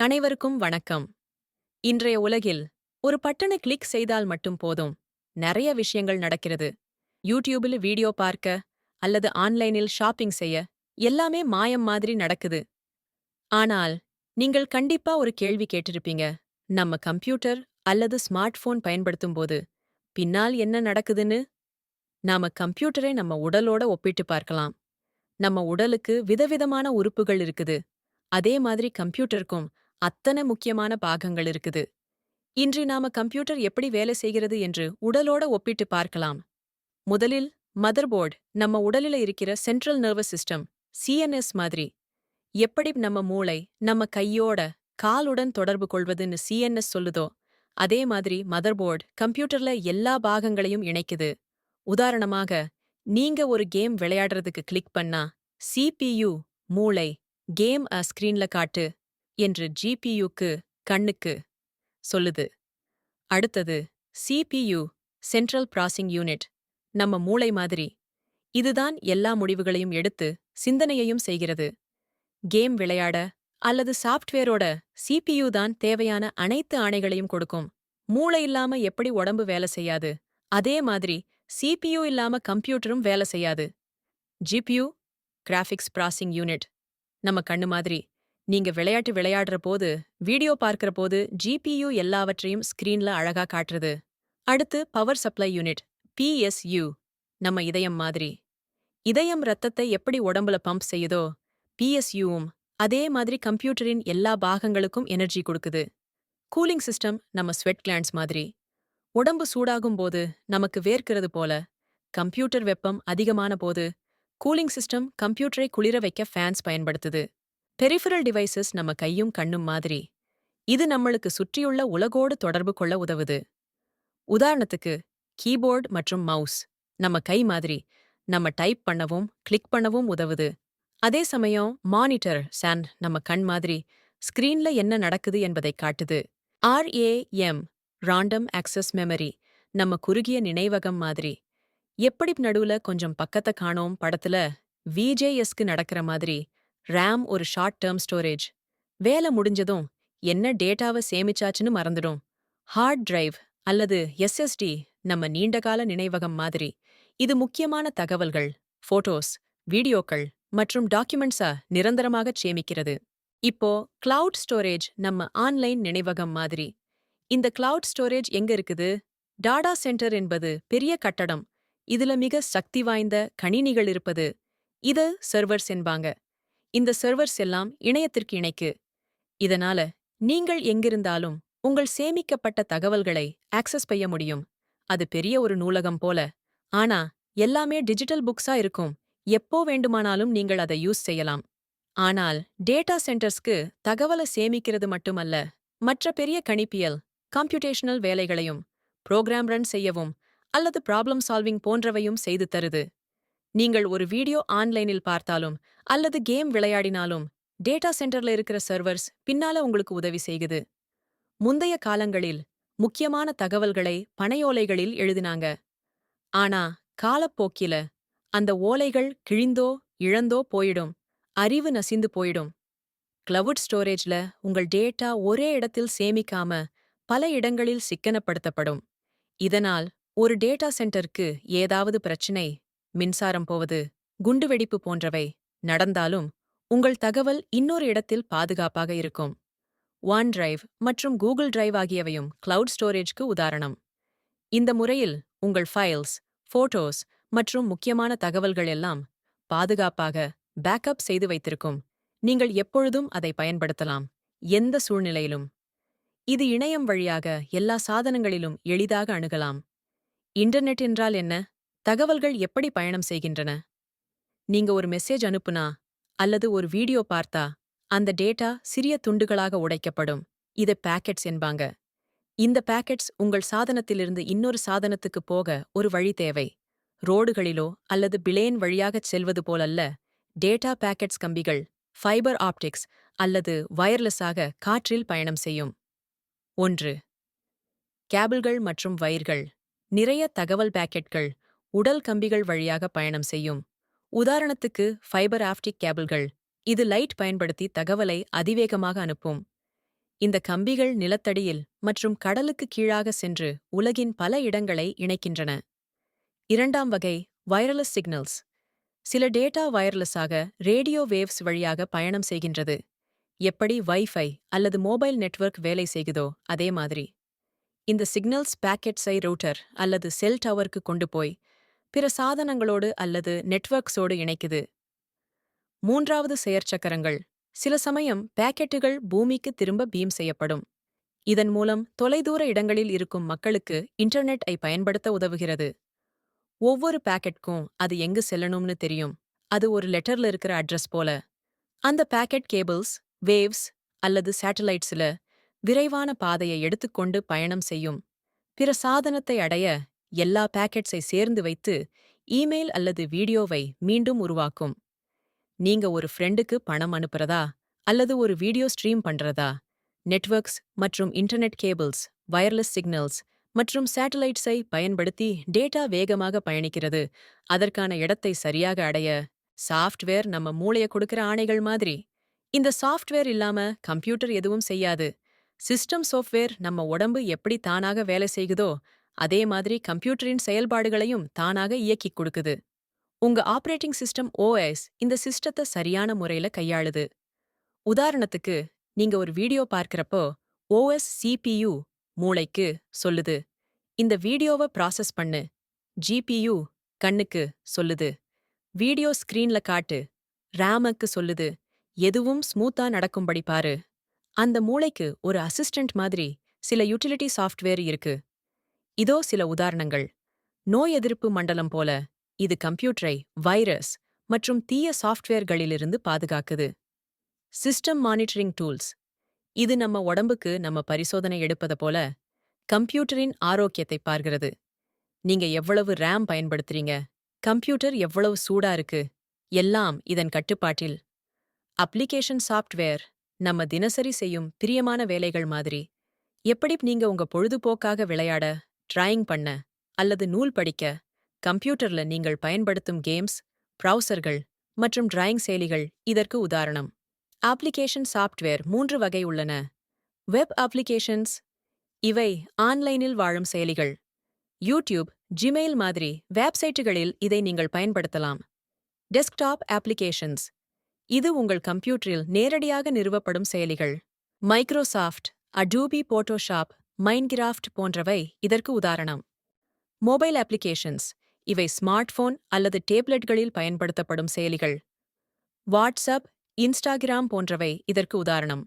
அனைவருக்கும் வணக்கம். இன்றைய உலகில் ஒரு பட்டனை கிளிக் செய்தால் மட்டும் போதும், நிறைய விஷயங்கள் நடக்கிறது. யூடியூபில் வீடியோ பார்க்க அல்லது ஆன்லைனில் ஷாப்பிங் செய்ய எல்லாமே மாயம் மாதிரி நடக்குது. ஆனால் நீங்கள் கண்டிப்பா ஒரு கேள்வி கேட்டிருப்பீங்க. நம்ம கம்ப்யூட்டர் அல்லது ஸ்மார்ட் போன் பயன்படுத்தும்போது பின்னால் என்ன நடக்குதுன்னு? நாம கம்ப்யூட்டரை நம்ம உடலோட ஒப்பிட்டு பார்க்கலாம். நம்ம உடலுக்கு விதவிதமான உறுப்புகள் இருக்குது. அதே மாதிரி கம்ப்யூட்டருக்கும் அத்தனை முக்கியமான பாகங்கள் இருக்குது. இன்று நாம கம்ப்யூட்டர் எப்படி வேலை செய்கிறது என்று உடலோட ஒப்பிட்டு பார்க்கலாம். முதலில் மதர்போர்டு நம்ம உடலில இருக்கிற சென்ட்ரல் நர்வஸ் சிஸ்டம் சிஎன்எஸ் மாதிரி. எப்படி நம்ம மூளை நம்ம கையோட காலுடன் தொடர்பு கொள்வதுன்னு சிஎன்எஸ் சொல்லுதோ, அதே மாதிரி மதர்போர்டு கம்ப்யூட்டர்ல எல்லா பாகங்களையும் இணைக்குது. உதாரணமாக, நீங்க ஒரு கேம் விளையாடுறதுக்கு கிளிக் பண்ணா சிபியு மூளை கேம் ஸ்கிரீன்ல காட்டு என்று ஜிபியுக்கு கண்ணுக்கு சொல்லுது. அடுத்தது சிபியு சென்ட்ரல் ப்ராசஸிங் யூனிட் நம்ம மூளை மாதிரி. இதுதான் எல்லா முடிவுகளையும் எடுத்து சிந்தனையையும் செய்கிறது. கேம் விளையாட அல்லது சாஃப்ட்வேரோட சிபியு தான் தேவையான அனைத்து ஆணைகளையும் கொடுக்கும். மூளை இல்லாம எப்படி உடம்பு வேலை செய்யாது, அதே மாதிரி சிபியு இல்லாம கம்ப்யூட்டரும் வேலை செய்யாது. ஜிபியு கிராஃபிக்ஸ் ப்ராசஸிங் யூனிட் நம்ம கண்ணு மாதிரி. நீங்க விளையாட்டு விளையாடுற போது, வீடியோ பார்க்கிற போது ஜிபியு எல்லாவற்றையும் ஸ்கிரீன்ல அழகா காட்டுறது. அடுத்து பவர் சப்ளை யூனிட் பிஎஸ்யூ நம்ம இதயம் மாதிரி. இதயம் ரத்தத்தை எப்படி உடம்புல பம்ப் செய்யுதோ, பிஎஸ்யூவும் அதே மாதிரி கம்ப்யூட்டரின் எல்லா பாகங்களுக்கும் எனர்ஜி கொடுக்குது. கூலிங் சிஸ்டம் நம்ம ஸ்வெட் கிளாண்ட்ஸ் மாதிரி. உடம்பு சூடாகும் போது நமக்கு வேர்க்கிறது போல, கம்ப்யூட்டர் வெப்பம் அதிகமான போது கூலிங் சிஸ்டம் கம்ப்யூட்டரை குளிர வைக்க ஃபேன்ஸ் பயன்படுத்துது. பெரிஃபரல் டிவைசஸ் நம்ம கையும் கண்ணும் மாதிரி. இது நம்மளுக்கு சுற்றியுள்ள உலகோடு தொடர்பு கொள்ள உதவுது. உதாரணத்துக்கு கீபோர்டு மற்றும் மவுஸ் நம்ம கை மாதிரி. நம்ம டைப் பண்ணவும் கிளிக் பண்ணவும் உதவுது. அதே சமயம் மானிட்டர் சாண்ட் நம்ம கண் மாதிரி. ஸ்கிரீன்ல என்ன நடக்குது என்பதை காட்டுது. RAM ராண்டம் ஆக்சஸ் மெமரி நம்ம குறுகிய நினைவகம் மாதிரி. எப்படி நடுவுல கொஞ்சம் பக்கத்தை காணோம் படத்துல விஜேஎஸ்க்கு நடக்கிற மாதிரி. RAM ஒரு ஷார்ட் டேர்ம் ஸ்டோரேஜ். வேலை முடிஞ்சதும் என்ன டேட்டாவை சேமிச்சாச்சுன்னு மறந்துடும். ஹார்ட் டிரைவ் அல்லது எஸ்எஸ்டி நம்ம நீண்டகால நினைவகம் மாதிரி. இது முக்கியமான தகவல்கள், போட்டோஸ், வீடியோக்கள் மற்றும் டாக்குமெண்ட்ஸா நிரந்தரமாகச் சேமிக்கிறது. இப்போ கிளவுட் ஸ்டோரேஜ் நம்ம ஆன்லைன் நினைவகம் மாதிரி. இந்த கிளவுட் ஸ்டோரேஜ் எங்க இருக்குது? டாடா சென்டர் என்பது பெரிய கட்டடம். இதுல மிக சக்தி வாய்ந்த கணினிகள் இருப்பது. இது சர்வர்ஸ் என்பாங்க. இந்த சர்வர்ஸ் எல்லாம் இணையத்திற்கு இணைக்கு. இதனால நீங்கள் எங்கிருந்தாலும் உங்கள் சேமிக்கப்பட்ட தகவல்களை ஆக்சஸ் செய்ய முடியும். அது பெரிய ஒரு நூலகம் போல. ஆனா எல்லாமே டிஜிட்டல் புக்ஸா இருக்கும். எப்போ வேண்டுமானாலும் நீங்கள் அதை யூஸ் செய்யலாம். ஆனால் டேட்டா சென்டர்ஸ்க்கு தகவலை சேமிக்கிறது மட்டுமல்ல, மற்ற பெரிய கணிப்பியல் கம்ப்யூட்டேஷனல் வேலைகளையும் புரோகிராம் ரன் செய்யவும் அல்லது ப்ராப்ளம் சால்விங் போன்றவையும் செய்து தருது. நீங்கள் ஒரு வீடியோ ஆன்லைனில் பார்த்தாலும் அல்லது கேம் விளையாடினாலும் டேட்டா சென்டர்ல இருக்கிற சர்வர்ஸ் பின்னால உங்களுக்கு உதவி செய்குது. முந்தைய காலங்களில் முக்கியமான தகவல்களை பனையோலைகளில் எழுதினாங்க. ஆனா காலப்போக்கில அந்த ஓலைகள் கிழிந்தோ இழந்தோ போயிடும். அறிவு நசிந்து போயிடும். கிளவுட் ஸ்டோரேஜ்ல உங்கள் டேட்டா ஒரே இடத்தில் சேமிக்காம பல இடங்களில் சிக்கனப்படுத்தப்படும். இதனால் ஒரு டேட்டா சென்டருக்கு ஏதாவது பிரச்சினை, மின்சாரம் போவது, குண்டுவெடிப்பு போன்றவை நடந்தாலும் உங்கள் தகவல் இன்னொரு இடத்தில் பாதுகாப்பாக இருக்கும். ஒன் டிரைவ் மற்றும் கூகுள் டிரைவ் ஆகியவையும் கிளவுட் ஸ்டோரேஜ்க்கு உதாரணம். இந்த முறையில் உங்கள் ஃபைல்ஸ், போட்டோஸ் மற்றும் முக்கியமான தகவல்கள் எல்லாம் பாதுகாப்பாக பேக்கப் செய்து வைத்திருக்கும். நீங்கள் எப்பொழுதும் அதை பயன்படுத்தலாம், எந்த சூழ்நிலையிலும். இது இணையம் வழியாக எல்லா சாதனங்களிலும் எளிதாக அணுகலாம். இன்டர்நெட் என்றால் என்ன? தகவல்கள் எப்படி பயணம் செய்கின்றன? நீங்க ஒரு மெசேஜ் அனுப்புனா அல்லது ஒரு வீடியோ பார்த்தா அந்த டேட்டா சிறிய துண்டுகளாக உடைக்கப்படும். இதை பாக்கெட்ஸ் என்பாங்க. இந்த பாக்கெட்ஸ் உங்கள் சாதனத்திலிருந்து இன்னொரு சாதனத்துக்கு போக ஒரு வழி தேவை. ரோடுகளிலோ அல்லது பிளேன் வழியாகச் செல்வது போலல்ல. டேட்டா பாக்கெட்ஸ் கம்பிகள், ஃபைபர் ஆப்டிக்ஸ் அல்லது வயர்லெஸ்ஸாக காற்றில் பயணம் செய்யும். 1. கேபிள்கள் மற்றும் வயர்கள். நிறைய தகவல் பாக்கெட்கள் உடல் கம்பிகள் வழியாக பயணம் செய்யும். உதாரணத்துக்கு ஃபைபர் ஆப்டிக் கேபிள்கள். இது லைட் பயன்படுத்தி தகவலை அதிவேகமாக அனுப்பும். இந்த கம்பிகள் நிலத்தடியில் மற்றும் கடலுக்கு கீழாக சென்று உலகின் பல இடங்களை இணைக்கின்றன. இரண்டாம் வகை வயர்லெஸ் சிக்னல்ஸ். சில டேட்டா வயர்லெஸ்ஸாக ரேடியோ வேவ்ஸ் வழியாக பயணம் செய்கின்றது. எப்படி வைஃபை அல்லது மொபைல் நெட்வொர்க் வேலை செய்குதோ அதே மாதிரி. இந்த சிக்னல்ஸ் பாக்கெட்ஸை ரூட்டர் அல்லது செல் டவருக்கு கொண்டு போய் பிற சாதனங்களோடு அல்லது நெட்வொர்க்ஸோடு இணைக்குது. மூன்றாவது செயற்சக்கரங்கள். சில சமயம் பாக்கெட்டுகள் பூமிக்கு திரும்ப பீம் செய்யப்படும். இதன் மூலம் தொலைதூர இடங்களில் இருக்கும் மக்களுக்கு இன்டர்நெட்-ஐ பயன்படுத்த உதவுகிறது. ஒவ்வொரு பாக்கெட்க்கும் அது எங்கு செல்லணும்னு தெரியும். அது ஒரு லெட்டர்ல இருக்கிற அட்ரஸ் போல. அந்த பாக்கெட் கேபிள்ஸ், வேவ்ஸ் அல்லது சேட்டலைட்ஸ்ல விரைவான பாதையை எடுத்துக்கொண்டு பயணம் செய்யும். பிற சாதனத்தை அடைய எல்லா பாக்கெட்ஸை சேர்ந்து வைத்து இமெயில் அல்லது வீடியோவை மீண்டும் உருவாக்கும். நீங்க ஒரு ஃப்ரெண்டுக்கு பணம் அனுப்புறதா அல்லது ஒரு வீடியோ ஸ்ட்ரீம் பண்றதா, நெட்வொர்க்ஸ் மற்றும் இன்டர்நெட் கேபிள்ஸ், வயர்லெஸ் சிக்னல்ஸ் மற்றும் சேட்டலைட்ஸை பயன்படுத்தி டேட்டா வேகமாக பயணிக்கிறது. அதற்கான இடத்தை சரியாக அடைய சாஃப்ட்வேர் நம்ம மூளைய கொடுக்கிற ஆணைகள் மாதிரி. இந்த சாஃப்ட்வேர் இல்லாம கம்ப்யூட்டர் எதுவும் செய்யாது. சிஸ்டம் சாஃப்ட்வேர் நம்ம உடம்பு எப்படி தானாக வேலை செய்குதோ அதே மாதிரி கம்ப்யூட்டரின் செயல்பாடுகளையும் தானாக இயக்கிக் கொடுக்குது. உங்க ஆபரேட்டிங் சிஸ்டம் ஓஎஸ் இந்த சிஸ்டத்தை சரியான முறையில கையாளுது. உதாரணத்துக்கு, நீங்க ஒரு வீடியோ பார்க்கறப்போ ஓஎஸ் சிபியு மூளைக்கு சொல்லுது, இந்த வீடியோவை ப்ராசஸ் பண்ணு. ஜிபியு கண்ணுக்கு சொல்லுது, வீடியோ ஸ்கிரீன்ல காட்டு. ரேமுக்கு சொல்லுது, எதுவும் ஸ்மூத்தா நடக்கும்படி பாரு. அந்த மூளைக்கு ஒரு அசிஸ்டன்ட் மாதிரி சில யூட்டிலிட்டி சாஃப்ட்வேர் இருக்கு. இதோ சில உதாரணங்கள். நோய் எதிர்ப்பு மண்டலம் போல இது கம்ப்யூட்டரை வைரஸ் மற்றும் தீய சாஃப்ட்வேர்களிலிருந்து பாதுகாக்குது. System monitoring tools. இது நம்ம உடம்புக்கு நம்ம பரிசோதனை எடுப்பது போல கம்ப்யூட்டரின் ஆரோக்கியத்தை பார்க்கிறது. நீங்க எவ்வளவு ரேம் பயன்படுத்துறீங்க, கம்ப்யூட்டர் எவ்வளவு சூடா இருக்கு, எல்லாம் இதன் கட்டுப்பாட்டில். அப்ளிகேஷன் சாஃப்ட்வேர் நம்ம தினசரி செய்யும் பிரியமான வேலைகள் மாதிரி. எப்படி நீங்க உங்க பொழுதுபோக்காக விளையாட, டிராயிங் பண்ண அல்லது நூல் படிக்க, கம்ப்யூட்டர்ல நீங்கள் பயன்படுத்தும் கேம்ஸ், ப்ரௌசர்கள் மற்றும் டிராயிங் செயலிகள் இதற்கு உதாரணம். அப்ளிகேஷன் சாஃப்ட்வேர் 3 வகை உள்ளன. Web applications. இவை ஆன்லைனில் வாழும் செயலிகள். யூடியூப், ஜிமெயில் மாதிரி வெப்சைட்டுகளில் இதை நீங்கள் பயன்படுத்தலாம். Desktop applications. இது உங்கள் கம்ப்யூட்டரில் நேரடியாக நிறுவப்படும் செயலிகள். மைக்ரோசாஃப்ட், அடோபி போட்டோஷாப், மைன்கிராஃப்ட் போன்றவை இதற்கு உதாரணம். Mobile applications. இவை ஸ்மார்ட்போன் அல்லது டேப்லெட்களில் பயன்படுத்தப்படும் செயலிகள். வாட்ஸ்அப், இன்ஸ்டாகிராம் போன்றவை இதற்கு உதாரணம்.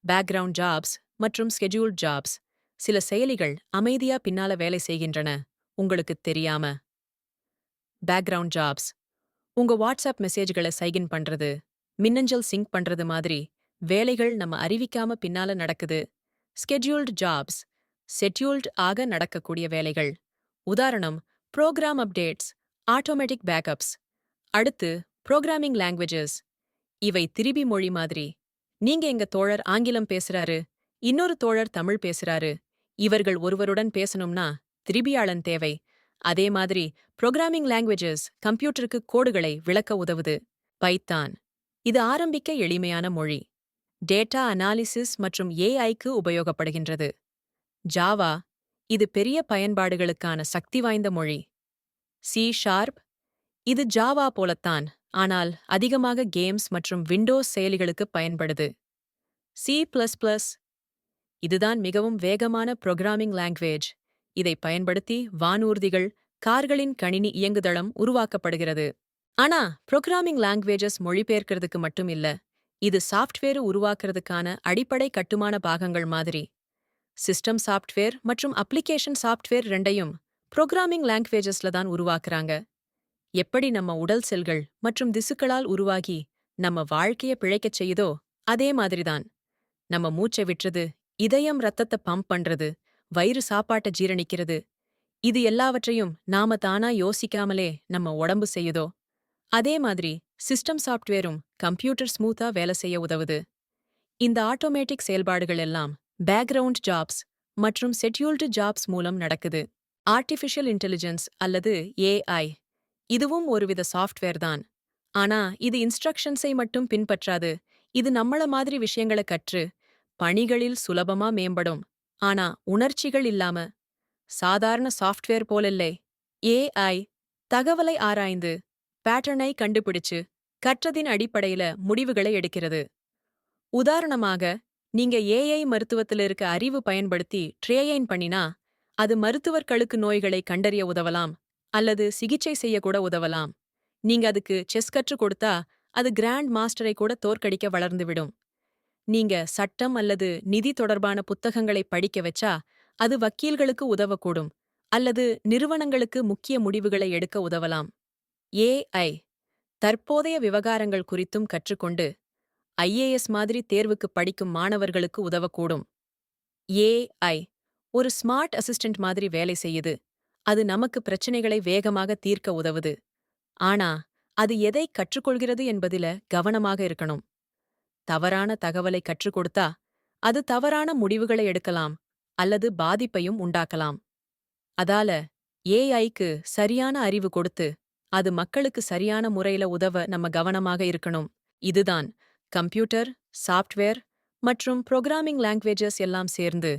பேக்ரவுண்ட் ஜாப்ஸ் மற்றும் ஸ்கெட்யூல்ட் ஜாப்ஸ். சில செயலிகள் அமைதியா பின்னால வேலை செய்கின்றன, உங்களுக்குத் தெரியாம. Background jobs. உங்க வாட்ஸ்அப் மெசேஜ்களை சைகின் பண்றது, மின்னஞ்சல் சிங்க் பண்றது மாதிரி வேலைகள் நம்ம அறிவிக்காம பின்னால நடக்குது. ஸ்கெட்யூல்ட் ஜாப்ஸ். ஷெட்யூல்ட் ஆக நடக்கக்கூடிய வேலைகள். உதாரணம், ப்ரோக்ராம் அப்டேட்ஸ், ஆட்டோமேட்டிக் பேக்கப்ஸ். அடுத்து, ப்ரோக்ராமிங் லாங்குவேஜஸ். இவை திரிபி மொழி மாதிரி. நீங்க எங்க தோழர் ஆங்கிலம் பேசுறாரு, இன்னொரு தோழர் தமிழ் பேசுறாரு. இவர்கள் ஒருவருடன் பேசணும்னா திரிபியாளன் தேவை. அதே மாதிரி ப்ரோக்ராமிங் லாங்குவேஜஸ் கம்ப்யூட்டருக்கு கோடுகளை விளக்க உதவுது. பைத்தான். இது ஆரம்பிக்க எளிமையான மொழி. டேட்டா அனாலிசிஸ் மற்றும் ஏஐக்கு உபயோகப்படுகின்றது. ஜாவா. இது பெரிய பயன்பாடுகளுக்கான சக்தி வாய்ந்த மொழி. சி#. இது ஜாவா போலத்தான், ஆனால் அதிகமாக கேம்ஸ் மற்றும் விண்டோஸ் செயலிகளுக்கு பயன்படுது. C++. இதுதான் மிகவும் வேகமான ப்ரோக்ராமிங் லாங்குவேஜ். இதை பயன்படுத்தி வானூர்திகள், கார்களின் கணினி இயங்குதளம் உருவாக்கப்படுகிறது. ஆனா ப்ரோக்ராமிங் லாங்குவேஜஸ் மொழிபெயர்க்கிறதுக்கு மட்டும் இல்ல, இது சாஃப்ட்வேர் உருவாக்குறதுக்கான அடிப்படை கட்டுமான பாகங்கள் மாதிரி. சிஸ்டம் சாஃப்ட்வேர் மற்றும் அப்ளிகேஷன் சாஃப்ட்வேர் ரெண்டையும் ப்ரோக்ராமிங் லாங்குவேஜஸ்ல தான் உருவாக்குறாங்க. எப்படி நம்ம உடல் செல்கள் மற்றும் திசுக்களால் உருவாகி நம்ம வாழ்க்கைய பிழைக்கச் செய்யுதோ அதே மாதிரிதான். நம்ம மூச்சை விட்டுறது, இதயம் ரத்தத்தை பம்ப் பண்றது, வயிறு சாப்பாட்டை ஜீரணிக்கிறது, இது எல்லாவற்றையும் நாம தானா யோசிக்காமலே நம்ம உடம்பு செய்யுதோ அதே மாதிரி சிஸ்டம் சாஃப்ட்வேரும் கம்ப்யூட்டர் ஸ்மூத்தா வேலை செய்ய உதவுது. இந்த ஆட்டோமேட்டிக் செயல்பாடுகள் எல்லாம் பேக்ரவுண்ட் ஜாப்ஸ் மற்றும் ஷெட்யூல்டு ஜாப்ஸ் மூலம் நடக்குது. ஆர்டிஃபிஷியல் இன்டெலிஜென்ஸ் அல்லது ஏஐ. இதுவும் ஒருவித சாஃப்ட்வேர் தான். ஆனா இது இன்ஸ்ட்ரக்ஷன்ஸை மட்டும் பின்பற்றாது. இது நம்மள மாதிரி விஷயங்களை கற்று பணிகளில் சுலபமா மேம்படும். ஆனா உணர்ச்சிகள் இல்லாம சாதாரண சாஃப்ட்வேர் போலல்லே. ஏஐ தகவலை ஆராய்ந்து பேட்டர்னை கண்டுபிடிச்சு கற்றதின் அடிப்படையில முடிவுகளை எடுக்கிறது. உதாரணமாக, நீங்க ஏஐ மருத்துவத்துல இருக்க அறிவு பயன்படுத்தி ட்ரெயின் பண்ணினா, அது மருத்துவர்களுக்கு நோய்களை கண்டறிய உதவலாம் அல்லது சிகிச்சை செய்ய கூட உதவலாம். நீங்க அதுக்கு செஸ் கற்றுக் கொடுத்தா, அது கிராண்ட் மாஸ்டரை கூட தோற்கடிக்க வளர்ந்துவிடும். நீங்க சட்டம் அல்லது நிதி தொடர்பான புத்தகங்களை படிக்க வச்சா, அது வக்கீல்களுக்கு உதவக்கூடும் அல்லது நிறுவனங்களுக்கு முக்கிய முடிவுகளை எடுக்க உதவலாம். ஏஐ தற்போதைய விவகாரங்கள் குறித்தும் கற்றுக்கொண்டு ஐஏஎஸ் மாதிரி தேர்வுக்கு படிக்கும் மாணவர்களுக்கு உதவக்கூடும். ஏஐ ஒரு ஸ்மார்ட் அசிஸ்டன்ட் மாதிரி வேலை செய்யுது. அது நமக்கு பிரச்சனைகளை வேகமாக தீர்க்க உதவுது. ஆனா, அது எதை கற்றுக்கொள்கிறது என்பதில கவனமாக இருக்கணும். தவறான தகவலை கற்றுக் கொடுத்தா, அது தவறான முடிவுகளை எடுக்கலாம் அல்லது பாதிப்பையும் உண்டாக்கலாம். அதால ஏஐக்கு சரியான அறிவு கொடுத்து, அது மக்களுக்கு சரியான முறையில உதவ நம்ம கவனமாக இருக்கணும். இதுதான் கம்ப்யூட்டர், சாஃப்ட்வேர் மற்றும் புரோகிராமிங் லாங்குவேஜஸ் எல்லாம் சேர்ந்து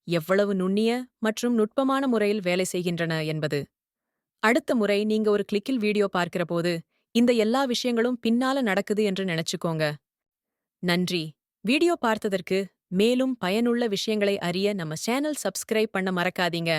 எவ்வளவு நுண்ணிய மற்றும் நுட்பமான முறையில் வேலை செய்கின்றன என்பது. அடுத்த முறை நீங்க ஒரு கிளிக்கில் வீடியோ பார்க்கிற போது, இந்த எல்லா விஷயங்களும் பின்னால நடக்குது என்று நினைச்சுக்கோங்க. நன்றி. வீடியோ பார்த்ததற்கு மேலும் பயனுள்ள விஷயங்களை அறிய நம்ம சேனல் சப்ஸ்கிரைப் பண்ண மறக்காதீங்க.